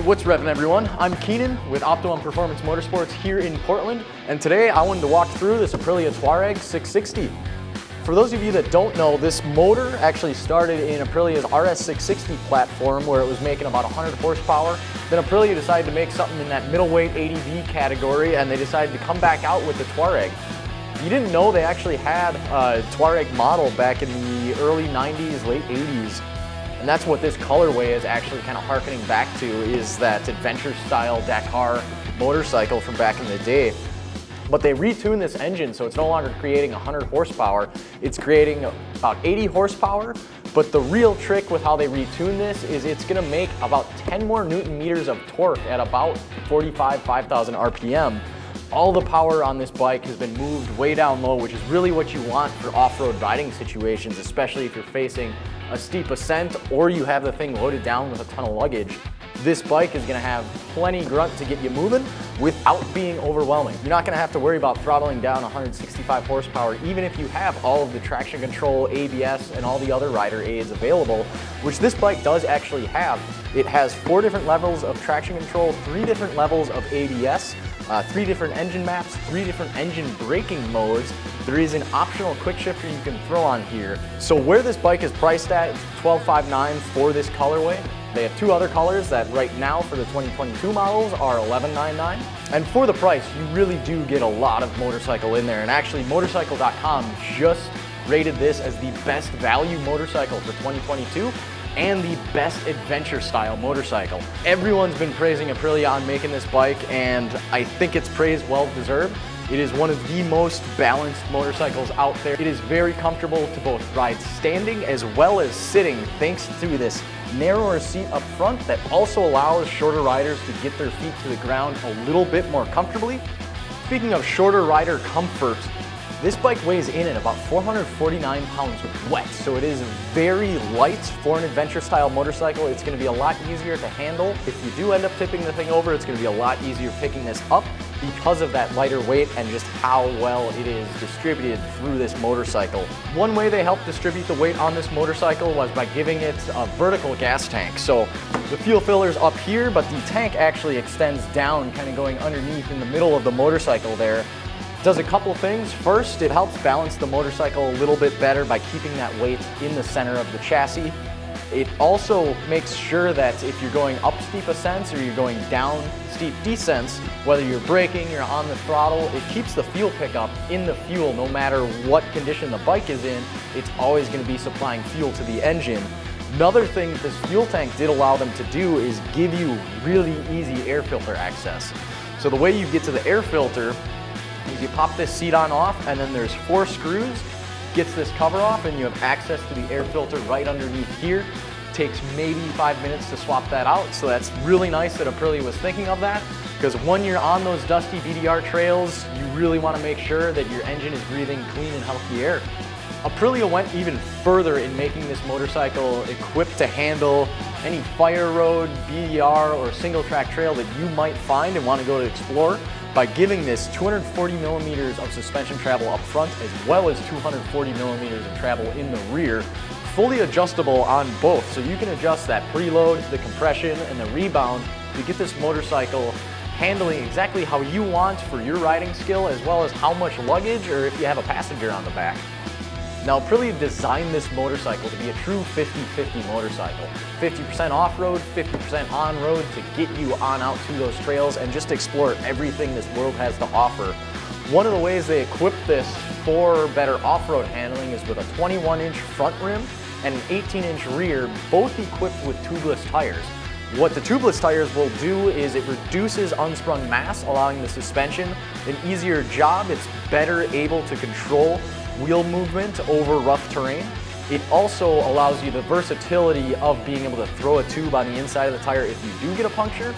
What's revving, everyone? I'm Keenan with Optimum Performance Motorsports here in Portland, and today I wanted to walk through this Aprilia Tuareg 660. For those of you that don't know, this motor actually started in Aprilia's RS660 platform where it was making about 100 horsepower. Then Aprilia decided to make something in that middleweight ADV category, and they decided to come back out with the Tuareg. If you didn't know, they actually had a Tuareg model back in the early 90s, late 80s. And that's what this colorway is actually kind of harkening back to, is that adventure style Dakar motorcycle from back in the day. But they retuned this engine so it's no longer creating 100 horsepower, it's creating about 80 horsepower. But the real trick with how they retune this is it's gonna make about 10 more Newton meters of torque at about 5,000 RPM. All the power on this bike has been moved way down low, which is really what you want for off-road riding situations, especially if you're facing a steep ascent or you have the thing loaded down with a ton of luggage. This bike is gonna have plenty grunt to get you moving without being overwhelming. You're not gonna have to worry about throttling down 165 horsepower, even if you have all of the traction control, ABS, and all the other rider aids available, which this bike does actually have. It has 4 different levels of traction control, 3 different levels of ABS, 3 different engine maps, 3 different engine braking modes. There is an optional quick shifter you can throw on here. So where this bike is priced at, it's $12,599 for this colorway. They have 2 other colors that right now for the 2022 models are $11,999. And for the price, you really do get a lot of motorcycle in there. And actually, motorcycle.com just rated this as the best value motorcycle for 2022 and the best adventure style motorcycle. Everyone's been praising Aprilia on making this bike, and I think it's praise well deserved. It is one of the most balanced motorcycles out there. It is very comfortable to both ride standing as well as sitting, thanks to this narrower seat up front that also allows shorter riders to get their feet to the ground a little bit more comfortably. Speaking of shorter rider comfort, this bike weighs in at about 449 pounds wet, so it is very light for an adventure style motorcycle. It's gonna be a lot easier to handle. If you do end up tipping the thing over, it's gonna be a lot easier picking this up because of that lighter weight and just how well it is distributed through this motorcycle. One way they helped distribute the weight on this motorcycle was by giving it a vertical gas tank. So the fuel filler's up here, but the tank actually extends down, kind of going underneath in the middle of the motorcycle there. Does a couple things. First, it helps balance the motorcycle a little bit better by keeping that weight in the center of the chassis. It also makes sure that if you're going up steep ascents or you're going down steep descents, whether you're braking, you're on the throttle, it keeps the fuel pickup in the fuel no matter what condition the bike is in. It's always going to be supplying fuel to the engine. Another thing that this fuel tank did allow them to do is give you really easy air filter access. So the way you get to the air filter is you pop this seat on off, and then there's 4 screws, gets this cover off, and you have access to the air filter right underneath here. Takes maybe 5 minutes to swap that out, so that's really nice that Aprilia was thinking of that, because when you're on those dusty BDR trails, you really want to make sure that your engine is breathing clean and healthy air. Aprilia went even further in making this motorcycle equipped to handle any fire road, BDR, or single track trail that you might find and want to go to explore, by giving this 240 millimeters of suspension travel up front as well as 240 millimeters of travel in the rear, fully adjustable on both. So you can adjust that preload, the compression, and the rebound to get this motorcycle handling exactly how you want for your riding skill, as well as how much luggage or if you have a passenger on the back. Now, Aprilia designed this motorcycle to be a true 50-50 motorcycle. 50% off-road, 50% on-road to get you on out to those trails and just explore everything this world has to offer. One of the ways they equipped this for better off-road handling is with a 21-inch front rim and an 18-inch rear, both equipped with tubeless tires. What the tubeless tires will do is it reduces unsprung mass, allowing the suspension an easier job. It's better able to control wheel movement over rough terrain. It also allows you the versatility of being able to throw a tube on the inside of the tire if you do get a puncture.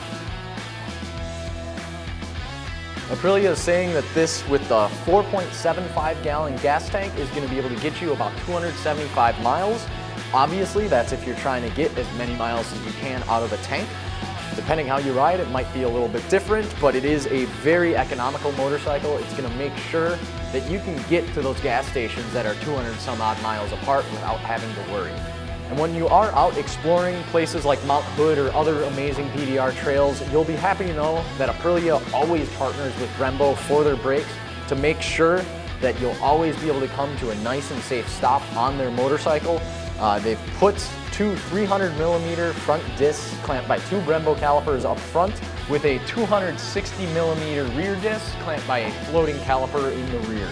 Aprilia is saying that this, with the 4.75 gallon gas tank, is going to be able to get you about 275 miles. Obviously, that's if you're trying to get as many miles as you can out of a tank. Depending how you ride, it might be a little bit different, but it is a very economical motorcycle. It's going to make sure that you can get to those gas stations that are 200 some odd miles apart without having to worry. And when you are out exploring places like Mount Hood or other amazing PDR trails, you'll be happy to know that Aprilia always partners with Brembo for their brakes to make sure that you'll always be able to come to a nice and safe stop on their motorcycle. They've put two 300mm front discs clamped by two Brembo calipers up front with a 260mm rear disc clamped by a floating caliper in the rear.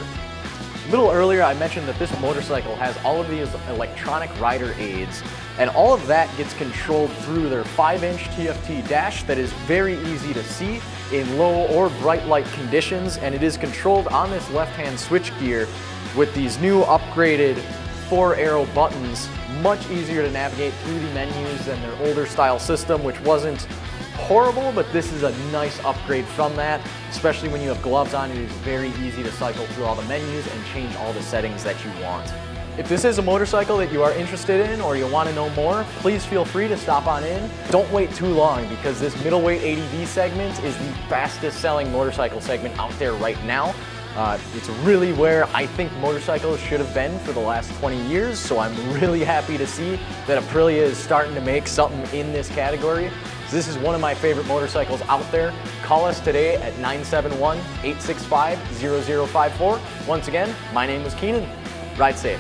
A little earlier I mentioned that this motorcycle has all of these electronic rider aids, and all of that gets controlled through their 5-inch TFT dash that is very easy to see in low or bright light conditions, and it is controlled on this left-hand switchgear with these new upgraded 4-arrow buttons, much easier to navigate through the menus than their older style system, which wasn't horrible, but this is a nice upgrade from that. Especially when you have gloves on, it is very easy to cycle through all the menus and change all the settings that you want. If this is a motorcycle that you are interested in or you want to know more, please feel free to stop on in. Don't wait too long, because this middleweight ADV segment is the fastest selling motorcycle segment out there right now. It's really where I think motorcycles should have been for the last 20 years, so I'm really happy to see that Aprilia is starting to make something in this category. This is one of my favorite motorcycles out there. Call us today at 971-865-0054. Once again, my name is Keenan. Ride safe.